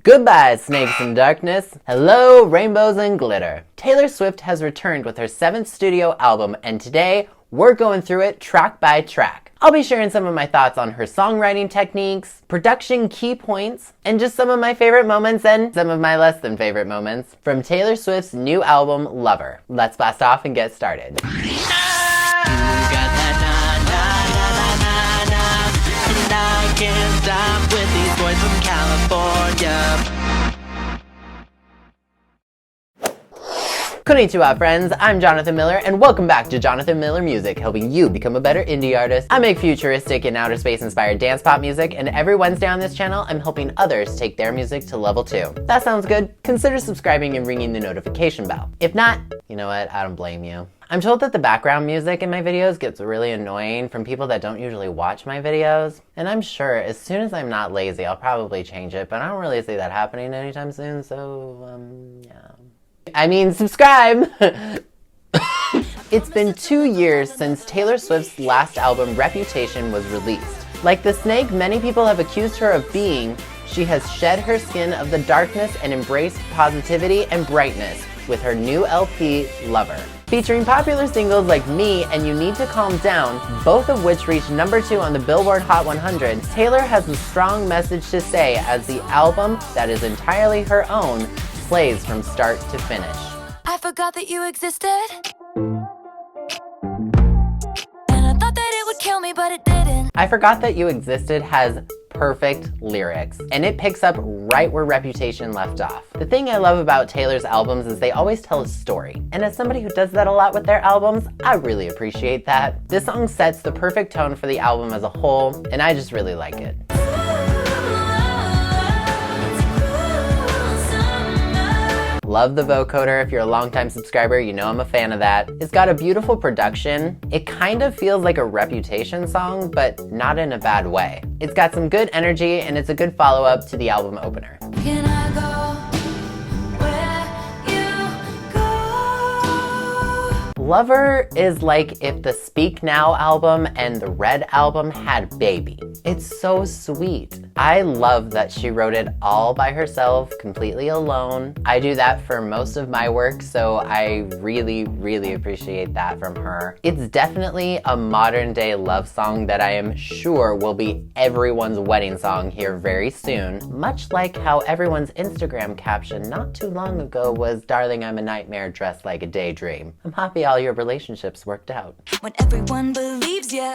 Goodbye, snakes and darkness. Hello, rainbows and glitter. Taylor Swift has returned with her 7th studio album, and today we're going through it track by track. I'll be sharing some of my thoughts on her songwriting techniques, production key points, and just some of my favorite moments and some of my less than favorite moments from Taylor Swift's new album, Lover. Let's blast off and get started. Can't stop with these boys from California. Konnichiwa, friends. I'm Jonathan Miller, and welcome back to Jonathan Miller Music, helping you become a better indie artist. I make futuristic and outer space-inspired dance pop music, and every Wednesday on this channel, I'm helping others take their music to level 2. That sounds good? Consider subscribing and ringing the notification bell. If not, you know what? I don't blame you. I'm told that the background music in my videos gets really annoying from people that don't usually watch my videos, and I'm sure as soon as I'm not lazy, I'll probably change it, but I don't really see that happening anytime soon, so, yeah. I mean, subscribe! It's been 2 years since Taylor Swift's last album, Reputation, was released. Like the snake many people have accused her of being, she has shed her skin of the darkness and embraced positivity and brightness with her new LP, Lover. Featuring popular singles like Me and You Need to Calm Down, both of which reached #2 on the Billboard Hot 100, Taylor has a strong message to say as the album, that is entirely her own, plays from start to finish. I forgot that you existed, and I thought that it would kill me, but it didn't. I Forgot That You Existed has perfect lyrics, and it picks up right where Reputation left off. The thing I love about Taylor's albums is they always tell a story, and as somebody who does that a lot with their albums, I really appreciate that. This song sets the perfect tone for the album as a whole, and I just really like it. Love the vocoder. If you're a longtime subscriber, you know I'm a fan of that. It's got a beautiful production. It kind of feels like a Reputation song, but not in a bad way. It's got some good energy, and it's a good follow-up to the album opener. Can I go where you go? Lover is like if the Speak Now album and the Red album had Baby. It's so sweet. I love that she wrote it all by herself, completely alone. I do that for most of my work, so I really appreciate that from her. It's definitely a modern day love song that I am sure will be everyone's wedding song here very soon, much like how everyone's Instagram caption not too long ago was, "Darling, I'm a nightmare dressed like a daydream." I'm happy all your relationships worked out. When everyone believes ya,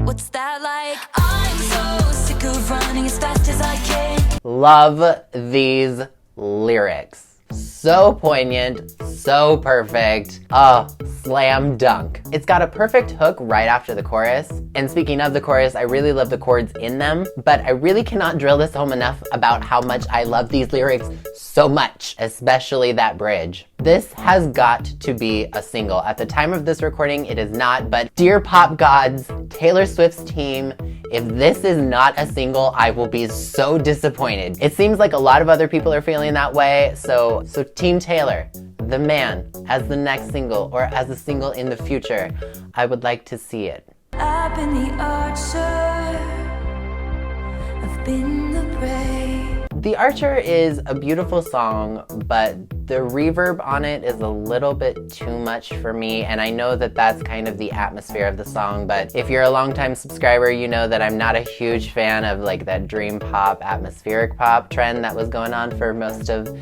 what's that like? I'm so sick of running as fast as I can. Love these lyrics. So poignant, so perfect. Oh, slam dunk. It's got a perfect hook right after the chorus. And speaking of the chorus, I really love the chords in them, but I really cannot drill this home enough about how much I love these lyrics so much, especially that bridge. This has got to be a single. At the time of this recording, it is not, but dear pop gods, Taylor Swift's team, if this is not a single, I will be so disappointed. It seems like a lot of other people are feeling that way, so Team Taylor, The Man, as the next single, or as a single in the future, I would like to see it. I've been the archer, I've been the prey. The Archer is a beautiful song, but the reverb on it is a little bit too much for me, and I know that that's kind of the atmosphere of the song, but if you're a longtime subscriber, you know that I'm not a huge fan of like that dream pop, atmospheric pop trend that was going on for most of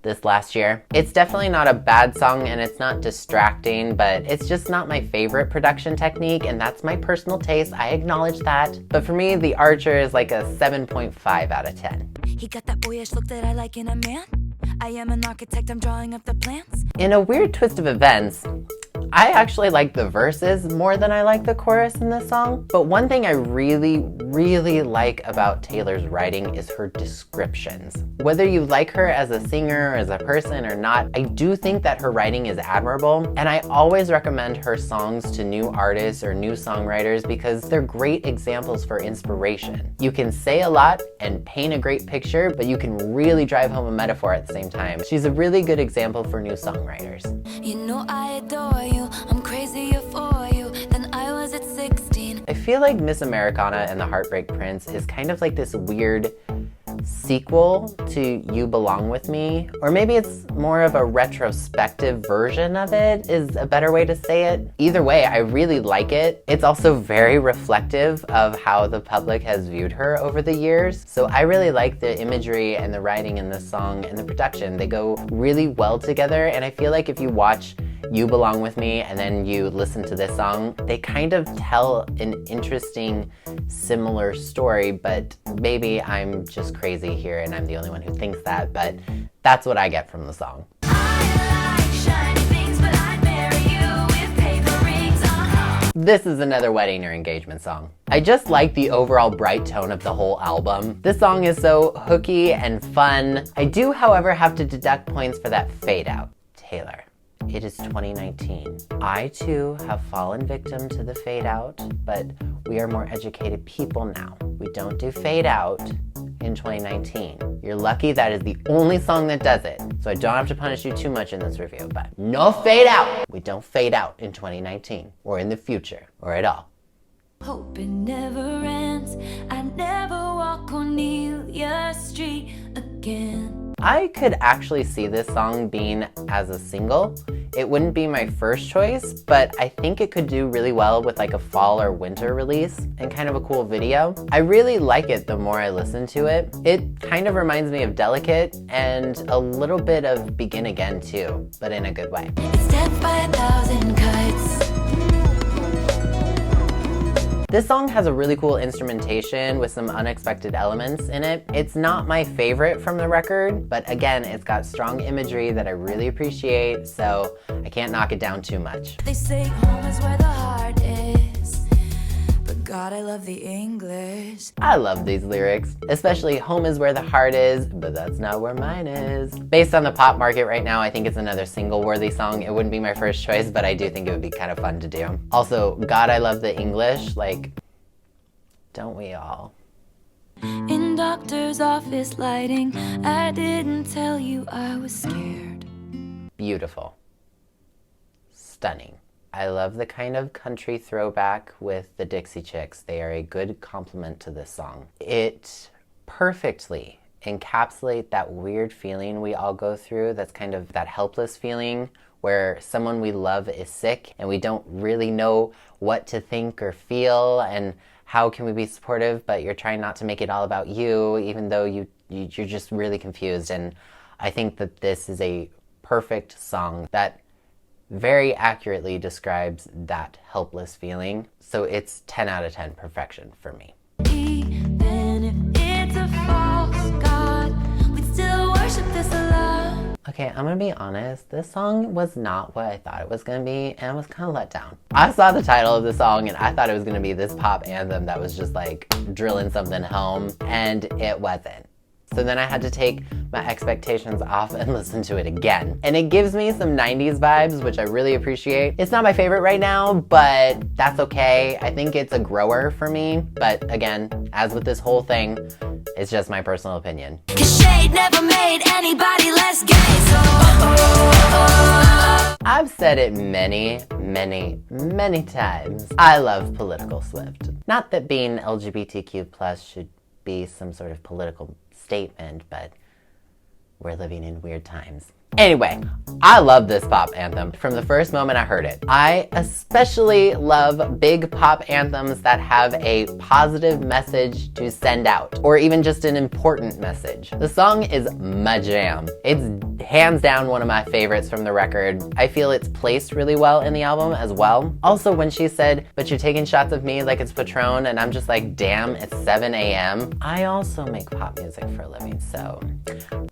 this last year. It's definitely not a bad song, and it's not distracting, but it's just not my favorite production technique, and that's my personal taste. I acknowledge that. But for me, The Archer is like a 7.5 out of 10. He got that boyish look that I like in a man. I am an architect, I'm drawing up the plans. In a weird twist of events, I actually like the verses more than I like the chorus in this song. But one thing I really like about Taylor's writing is her descriptions. Whether you like her as a singer or as a person or not, I do think that her writing is admirable, and I always recommend her songs to new artists or new songwriters because they're great examples for inspiration. You can say a lot and paint a great picture, but you can really drive home a metaphor at the same time. She's a really good example for new songwriters. You know I adore you, I'm crazier for you than I was at 16. I feel like Miss Americana and the Heartbreak Prince is kind of like this weird sequel to You Belong With Me, or maybe it's more of a retrospective version of it is a better way to say it. Either way, I really like it. It's also very reflective of how the public has viewed her over the years. So I really like the imagery and the writing in this song and the production. They go really well together, and I feel like if you watch You Belong With Me and then you listen to this song, they kind of tell an interesting, similar story, but maybe I'm just crazy here and I'm the only one who thinks that, but that's what I get from the song. This is another wedding or engagement song. I just like the overall bright tone of the whole album. This song is so hooky and fun. I do, however, have to deduct points for that fade out. Taylor. It is 2019. I too have fallen victim to the fade out, but we are more educated people now. We don't do fade out in 2019. You're lucky that is the only song that does it, so I don't have to punish you too much in this review, but no fade out! We don't fade out in 2019, or in the future, or at all. Hope it never ends. I never walk Cornelia Street again. I could actually see this song being as a single. It wouldn't be my first choice, but I think it could do really well with like a fall or winter release and kind of a cool video. I really like it the more I listen to it. It kind of reminds me of Delicate and a little bit of Begin Again too, but in a good way. It's death by 1,000 cuts. This song has a really cool instrumentation with some unexpected elements in it. It's not my favorite from the record, but again, it's got strong imagery that I really appreciate, so I can't knock it down too much. They say home is where the heart is, but God, I love the English. I love these lyrics, especially home is where the heart is, but that's not where mine is. Based on the pop market right now, I think it's another single-worthy song. It wouldn't be my first choice, but I do think it would be kind of fun to do. Also, God, I love the English, like, don't we all? In doctor's office lighting, I didn't tell you I was scared. Beautiful. Stunning. I love the kind of country throwback with the Dixie Chicks. They are a good complement to this song. It perfectly encapsulates that weird feeling we all go through, that's kind of that helpless feeling where someone we love is sick and we don't really know what to think or feel and how can we be supportive, but you're trying not to make it all about you, even though you're just really confused. And I think that this is a perfect song that very accurately describes that helpless feeling. So it's 10 out of 10 perfection for me. Even if it's a false god, we'd still worship this love. Okay, I'm gonna be honest, this song was not what I thought it was gonna be, and I was kind of let down. I saw the title of the song and I thought it was gonna be this pop anthem that was just like drilling something home, and it wasn't. So then I had to take my expectations off and listen to it again. And it gives me some 90s vibes, which I really appreciate. It's not my favorite right now, but that's okay. I think it's a grower for me. But again, as with this whole thing, it's just my personal opinion. 'Cause shade never made anybody less gay, so I've said it many, many, many times. I love Political Swift. Not that being LGBTQ+ should be some sort of political statement, but we're living in weird times. Anyway, I love this pop anthem from the first moment I heard it. I especially love big pop anthems that have a positive message to send out, or even just an important message. The song is my jam. It's hands down one of my favorites from the record. I feel it's placed really well in the album as well. Also, when she said, "But you're taking shots of me like it's Patron," and I'm just like, damn, it's 7 a.m. I also make pop music for a living, so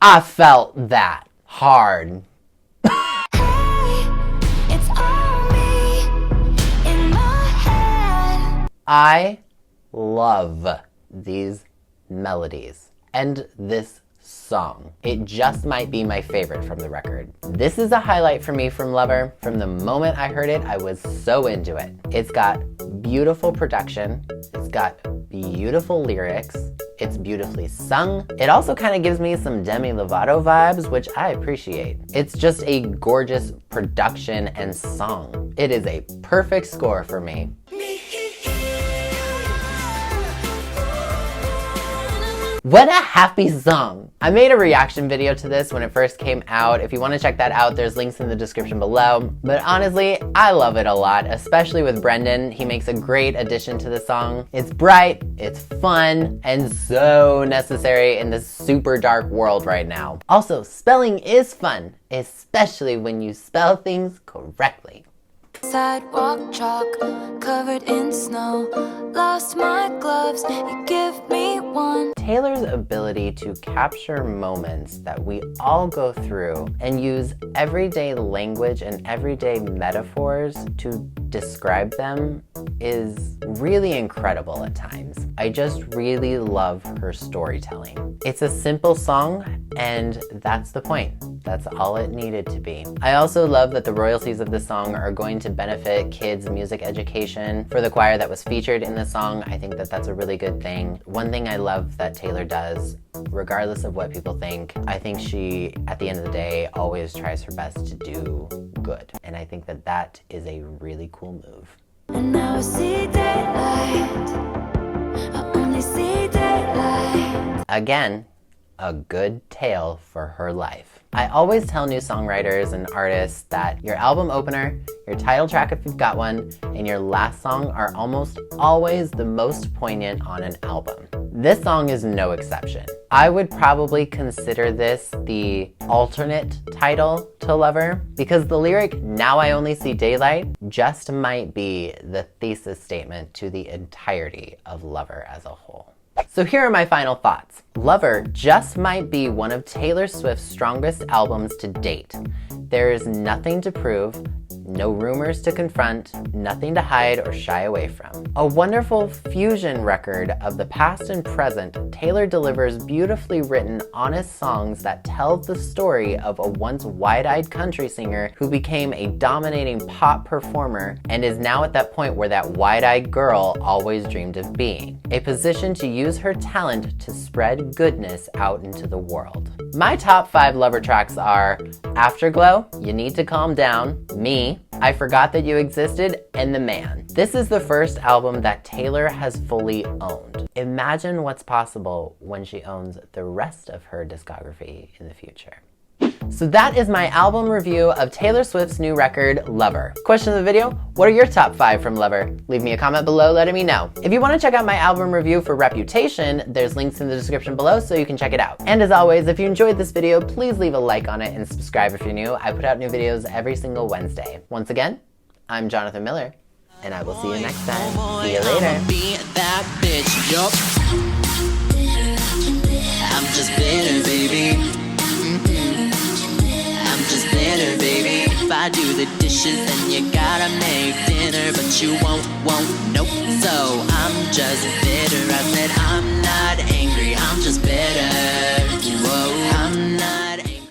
I felt that hard. hey, it's all me in my head. I love these melodies and this song. It just might be my favorite from the record. This is a highlight for me from Lover. From the moment I heard it, I was so into it. It's got beautiful production. It's got beautiful lyrics. It's beautifully sung. It also kind of gives me some Demi Lovato vibes, which I appreciate. It's just a gorgeous production and song. It is a perfect score for me. What a happy song! I made a reaction video to this when it first came out. If you want to check that out, there's links in the description below. But honestly, I love it a lot, especially with Brendon. He makes a great addition to the song. It's bright, it's fun, and so necessary in this super dark world right now. Also, spelling is fun, especially when you spell things correctly. Sidewalk chalk covered in snow. Lost my gloves, you give me one. Taylor's ability to capture moments that we all go through and use everyday language and everyday metaphors to describe them is really incredible at times. I just really love her storytelling. It's a simple song, and that's the point. That's all it needed to be. I also love that the royalties of this song are going to benefit kids' music education. For the choir that was featured in the song, I think that that's a really good thing. One thing I love that Taylor does, regardless of what people think, I think she, at the end of the day, always tries her best to do good. And I think that that is a really cool move. And now I see daylight. I only see daylight. Again, a good tale for her life. I always tell new songwriters and artists that your album opener, your title track if you've got one, and your last song are almost always the most poignant on an album. This song is no exception. I would probably consider this the alternate title to Lover, because the lyric, "Now I only see daylight," just might be the thesis statement to the entirety of Lover as a whole. So here are my final thoughts. Lover just might be one of Taylor Swift's strongest albums to date. There is nothing to prove, no rumors to confront, nothing to hide or shy away from. A wonderful fusion record of the past and present, Taylor delivers beautifully written, honest songs that tell the story of a once wide-eyed country singer who became a dominating pop performer and is now at that point where that wide-eyed girl always dreamed of being. A position to use her talent to spread goodness out into the world. My top 5 Lover tracks are Afterglow, You Need to Calm Down, Me, I Forgot That You Existed, and The Man. This is the first album that Taylor has fully owned. Imagine what's possible when she owns the rest of her discography in the future. So that is my album review of Taylor Swift's new record, Lover. Question of the video, what are your top 5 from Lover? Leave me a comment below letting me know. If you want to check out my album review for Reputation, there's links in the description below so you can check it out. And as always, if you enjoyed this video, please leave a like on it and subscribe if you're new. I put out new videos every single Wednesday. Once again, I'm Jonathan Miller, and I will see you next time. See you later. Be that bitch, yup. I'm just bitter, baby. I'm just bitter, baby. If I do the dishes, then you gotta make dinner, but you won't, nope. So I'm just bitter. I said I'm not